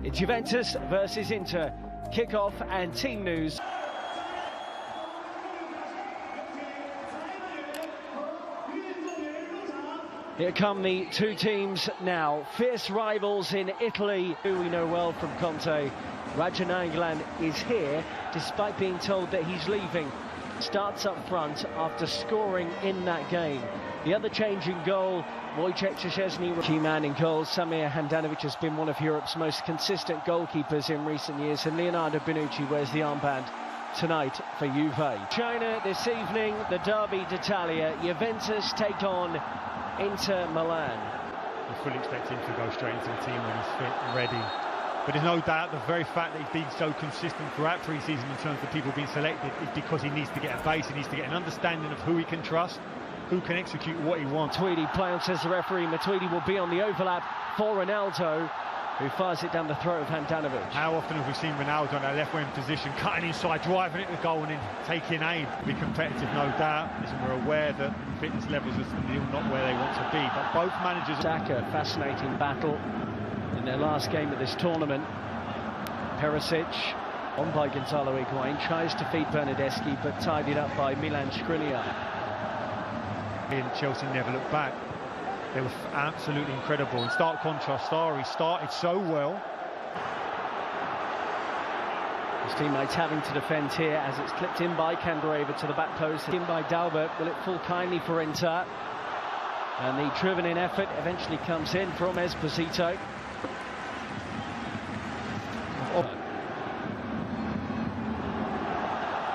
It's Juventus versus Inter. Kick-off and team news. Here come the two teams now. Fierce rivals in Italy, who we know well from Conte. Milan is here, despite being told that he's leaving. Starts up front after scoring in that game. The other change in goal, Wojciech Szczesny, key man in goal. Samir Handanovic has been one of Europe's most consistent goalkeepers in recent years, and Leonardo Bonucci wears the armband tonight for Juve. China this evening, the Derby d'Italia. Juventus take on Inter Milan. We fully expect him to go straight into the team when he's fit and ready. But there's no doubt the very fact that he's been so consistent throughout pre-season in terms of people being selected is because he needs to get a base, he needs to get an understanding of who he can trust, who can execute what he wants. Matuidi, play on, says the referee. Matuidi will be on the overlap for Ronaldo, who fires it down the throat of Handanovic. How often have we seen Ronaldo in that left wing position, cutting inside, driving it to goal and then taking aim? Be competitive, no doubt. Listen, we're aware that fitness levels are still not where they want to be, but both managers... Saka, fascinating battle in their last game of this tournament. Perisic, on by Gonzalo Higuain, tries to feed Bernardeschi, but tied it up by Milan Skriniar. And Chelsea never looked back. They were absolutely incredible. In stark contrast, Sarri started so well. His teammates having to defend here as it's clipped in by Candreva to the back post. In by Dalbert. Will it fall kindly for Inter? And the driven-in effort eventually comes in from Esposito.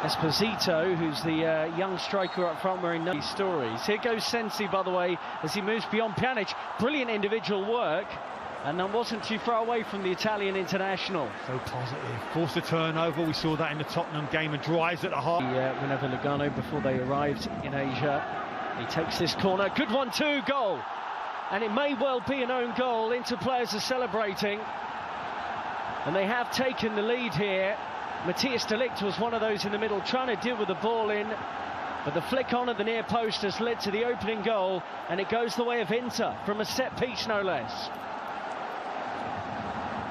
Esposito, who's the young striker up front, wearing these stories. Here goes Sensi, by the way, as he moves beyond Pjanic. Brilliant individual work, and that wasn't too far away from the Italian international. So positive. Forced a turnover. We saw that in the Tottenham game, and drives at the heart. Whenever Lugano, before they arrived in Asia, he takes this corner. Good 1-2 goal, and it may well be an own goal. Inter players are celebrating, and they have taken the lead here. Matthias de Ligt was one of those in the middle trying to deal with the ball in, but the flick on at the near post has led to the opening goal, and it goes the way of Inter from a set piece, no less.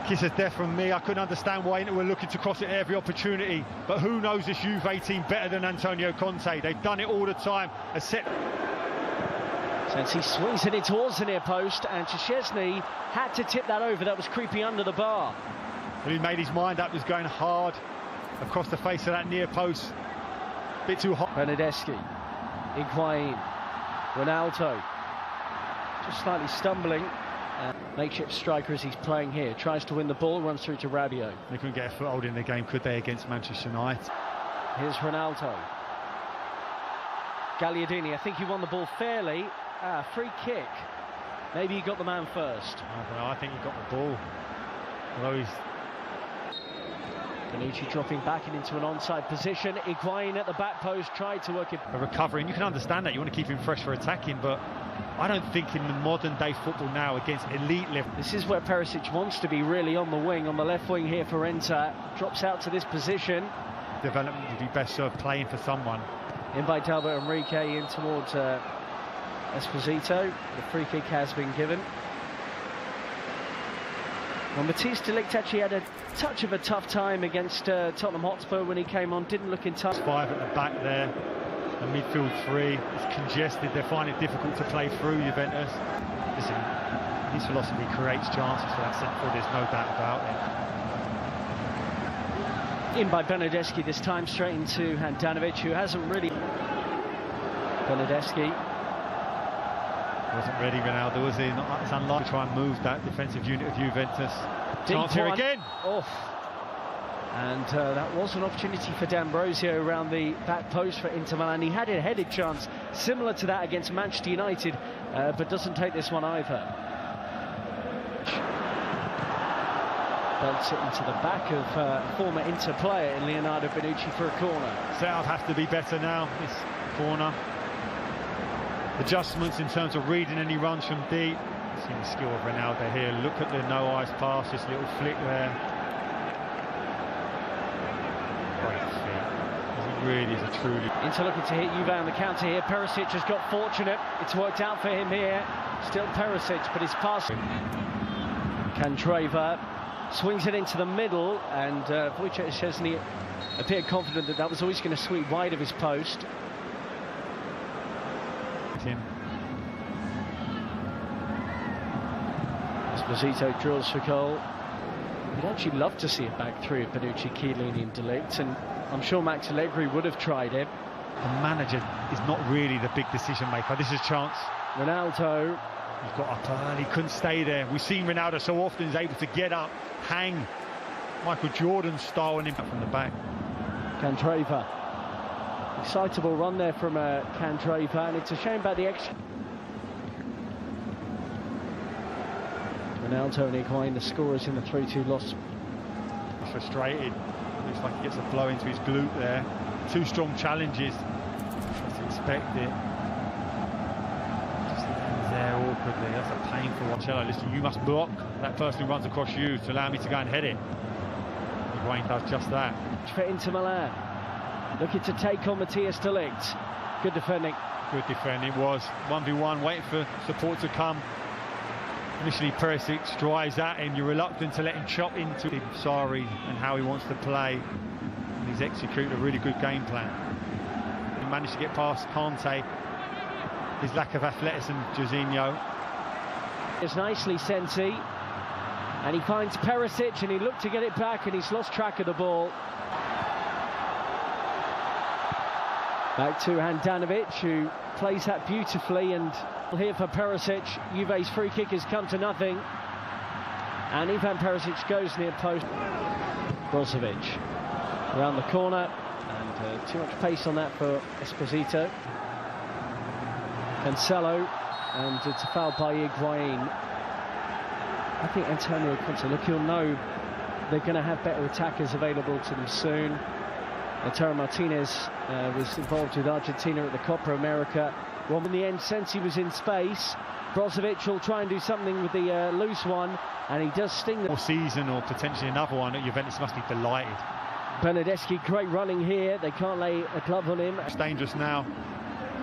Kiss of death from me. I couldn't understand why Inter were looking to cross it every opportunity, but who knows this Juve team better than Antonio Conte? They've done it all the time. A set. Since he swings it in towards the near post, and Szczesny had to tip that over. That was creeping under the bar. But he made his mind up. Was going hard across the face of that near post. Bit too hot. Bernardeschi, Higuain, Ronaldo, just slightly stumbling. Makeshift striker as he's playing here, tries to win the ball, runs through to Rabiot. They couldn't get a foothold in the game, could they, against Manchester United? Here's Ronaldo. Gagliardini, I think he won the ball fairly. Free kick. Maybe he got the man first. I don't know, I think he got the ball. Although he's... Bonucci dropping back and into an onside position. Higuain at the back post, tried to work it. A recovery, and you can understand that. You want to keep him fresh for attacking, but I don't think in the modern day football now against elite level. This is where Perisic wants to be, really, on the wing, on the left wing here for Inter. Drops out to this position. Development would be best served playing for someone. In by Dalbert Enrique, in towards Esposito. The free kick has been given. Well, Matthias de Ligt actually had a touch of a tough time against Tottenham Hotspur when he came on, didn't look in touch. 5 at the back there, the midfield 3, it's congested, they find it difficult to play through Juventus. Listen, his philosophy creates chances for that centre, there's no doubt about it. In by Bernardeschi this time, straight into Handanovic, who hasn't really... Bernardeschi. Wasn't ready, Ronaldo, was he? It's unlikely to try and move that defensive unit of Juventus. Chance here again. Off. And that was an opportunity for D'Ambrosio around the back post for Inter Milan. He had a headed chance similar to that against Manchester United, but doesn't take this one either. Belts it into the back of former Inter player in Leonardo Bonucci for a corner. Setup has to be better now, this corner. Adjustments in terms of reading any runs from deep. See the skill of Ronaldo here. Look at the no eyes pass, this little flick there. Great feet. He really is a truly... Inter looking to hit Juve on the counter here. Perisic has got fortunate. It's worked out for him here. Still Perisic, but his pass... Candreva swings it into the middle, and Wojciech Szczesny appeared confident that that was always going to sweep wide of his post. Tim. Esposito draws for goal. We'd actually love to see it back through of Bonucci, Chiellini and De Ligt, and I'm sure Max Allegri would have tried it. The manager is not really the big decision maker. This is a chance. Ronaldo. He's got up early, couldn't stay there. We've seen Ronaldo so often, he's able to get up, hang. Michael Jordan style and impact from the back. Candreva. Excitable run there from Candreva, and it's a shame about the extra. Ronaldo and Higuain, the scorers in the 3-2 loss. He's frustrated. Looks like he gets a blow into his glute there. Two strong challenges. Just expect it. Just lands there awkwardly. That's a painful one. Marcelo, listen, you must block that person who runs across you to allow me to go and head it. Higuain does just that. For Inter Milan. Looking to take on Matthias De Ligt. Good defending. Good defending. It was 1v1, waiting for support to come. Initially Perisic drives at him. You're reluctant to let him chop into him. Sorry, and how he wants to play. And he's executed a really good game plan. He managed to get past Kante. His lack of athleticism, Jorginho. It's nicely Sensi. And he finds Perisic, and he looked to get it back, and he's lost track of the ball. Back to Handanovic, who plays that beautifully, and here for Perisic. Juve's free kick has come to nothing, and Ivan Perisic goes near post. Brozovic around the corner, and too much pace on that for Esposito. Cancelo, and it's a foul by Higuain. I think Antonio Conte, look, he'll know they're going to have better attackers available to them soon. Lautaro Martinez was involved with Argentina at the Copa America. Well, in the end, Sensi was in space. Brozovic will try and do something with the loose one, and he does sting the season, or potentially another one. Juventus must be delighted. Bernardeschi, great running here. They can't lay a glove on him. It's dangerous now.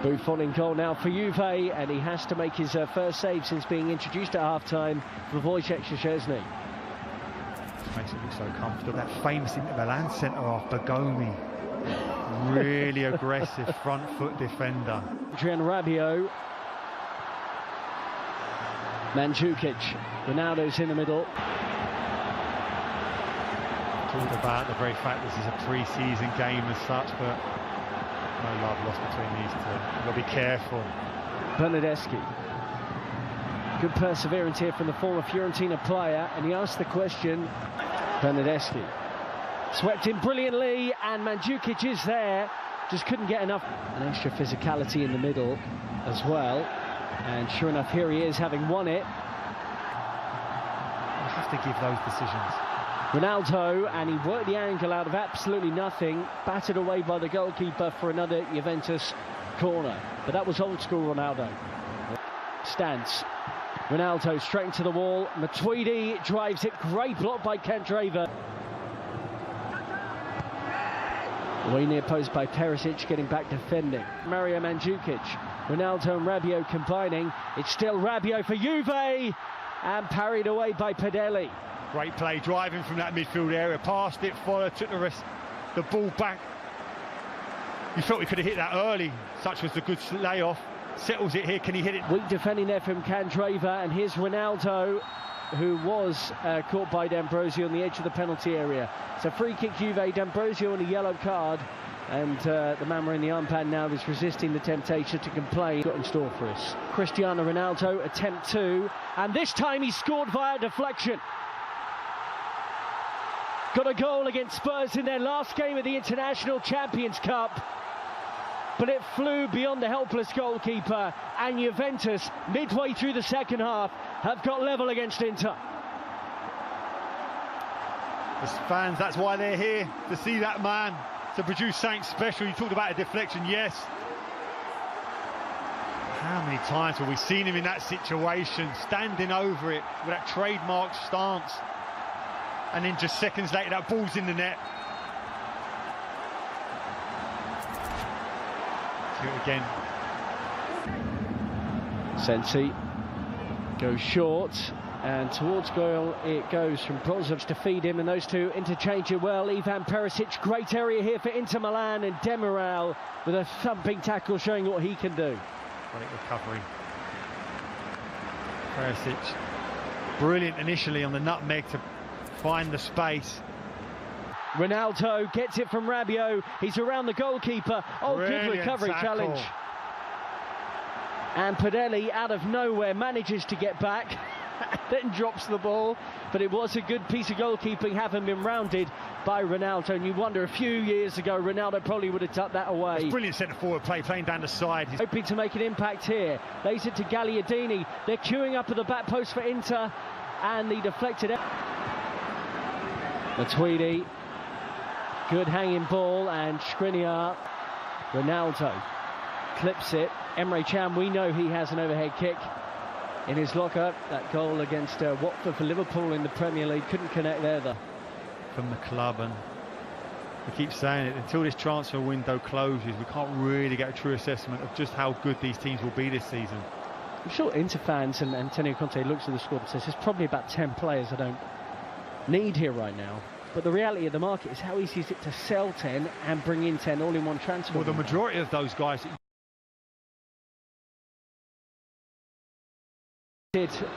Buffon in goal now for Juve, and he has to make his first save since being introduced at half-time for Wojciech Szczesny. Makes it look so comfortable. That famous Inter Milan centre-half, Bergomi. Really aggressive front foot defender. Adrian Rabiot. Mandzukic. Ronaldo's in the middle. Talked about the very fact this is a pre-season game as such, but no love lost between these two. You've got to be careful. Bernardeschi. Good perseverance here from the former Fiorentina player, and he asked the question. Bernardeschi swept in brilliantly, and Mandzukic is there, just couldn't get enough. An extra physicality in the middle as well, and sure enough, here he is, having won it. You have to give those decisions. Ronaldo, and he worked the angle out of absolutely nothing, battered away by the goalkeeper for another Juventus corner. But that was old school Ronaldo. Stance. Ronaldo straight into the wall. Matuidi drives it. Great block by Candreva. Way near post by Perisic, getting back defending. Mario Mandzukic. Ronaldo and Rabiot combining. It's still Rabiot for Juve, and parried away by Padelli. Great play, driving from that midfield area, passed it, followed, took the ball back. You felt he could have hit that early. Such was the good layoff. Settles it here. Can he hit it? Weak defending there from Candreva, and here's Ronaldo, who was caught by D'Ambrosio on the edge of the penalty area. So free kick Juve, D'Ambrosio on a yellow card, and the man wearing the armband now is resisting the temptation to complain. Got in store for us. Cristiano Ronaldo, attempt 2, and this time he scored via deflection. Got a goal against Spurs in their last game of the International Champions Cup, but it flew beyond the helpless goalkeeper, and Juventus, midway through the second half, have got level against Inter. As fans, that's why they're here, to see that man, to produce something special. You talked about a deflection, yes. How many times have we seen him in that situation, standing over it with that trademark stance, and then just seconds later that ball's in the net. Do it again. Sensi goes short, And towards goal it goes from Brozovic to feed him, and those two interchange it well. Ivan Perisic, great area here for Inter Milan, and Demiral with a thumping tackle showing what he can do. Great recovery. Perisic, brilliant initially on the nutmeg to find the space. Ronaldo gets it from Rabiot, he's around the goalkeeper. Oh, Brilliant good recovery tackle. challenge. And Padelli out of nowhere manages to get back, then drops the ball, but it was a good piece of goalkeeping, having been rounded by Ronaldo. And you wonder, a few years ago Ronaldo probably would have tucked that away. It's brilliant centre forward play, playing down the side. Hoping to make an impact here, lays it to Gagliardini. They're queuing up at the back post for Inter, and the deflected Matuidi, good hanging ball, and Skriniar. Ronaldo clips it. Emre Can, we know he has an overhead kick in his locker. That goal against Watford for Liverpool in the Premier League couldn't connect there though. From the club, and we keep saying it, until this transfer window closes we can't really get a true assessment of just how good these teams will be this season. I'm sure Inter fans and Antonio Conte looks at the squad and says there's probably about 10 players I don't need here right now. But the reality of the market is how easy is it to sell 10 and bring in 10 all in one transfer. Well, the majority of those guys...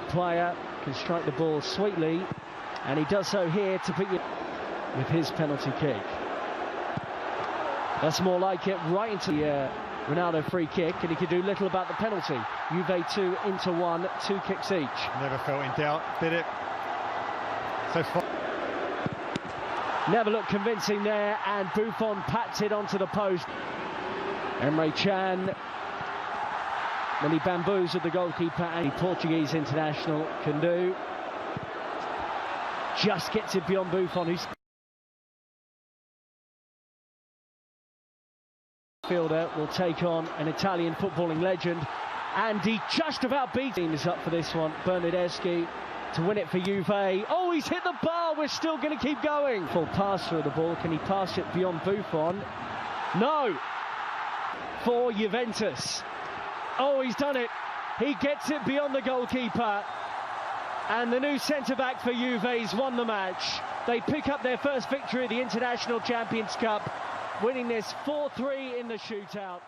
Player can strike the ball sweetly, and he does so here to put you with his penalty kick. That's more like it, right into the Ronaldo free kick, and he could do little about the penalty. Juve 2, Inter 1, 2 kicks each. Never felt in doubt, did it? So far. Never looked convincing there, and Buffon pats it onto the post. Emre Can, then he bamboozled the goalkeeper, and the Portuguese international can do. Just gets it beyond Buffon, who's fielder will take on an Italian footballing legend, and he just about beat him. Is up for this one. Bernardeschi to win it for Juve. Oh, he's hit the bar. We're still going to keep going. Full pass through the ball. Can he pass it beyond Buffon? No. For Juventus. Oh, he's done it. He gets it beyond the goalkeeper. And the new centre-back for Juve's won the match. They pick up their first victory at the International Champions Cup, winning this 4-3 in the shootout.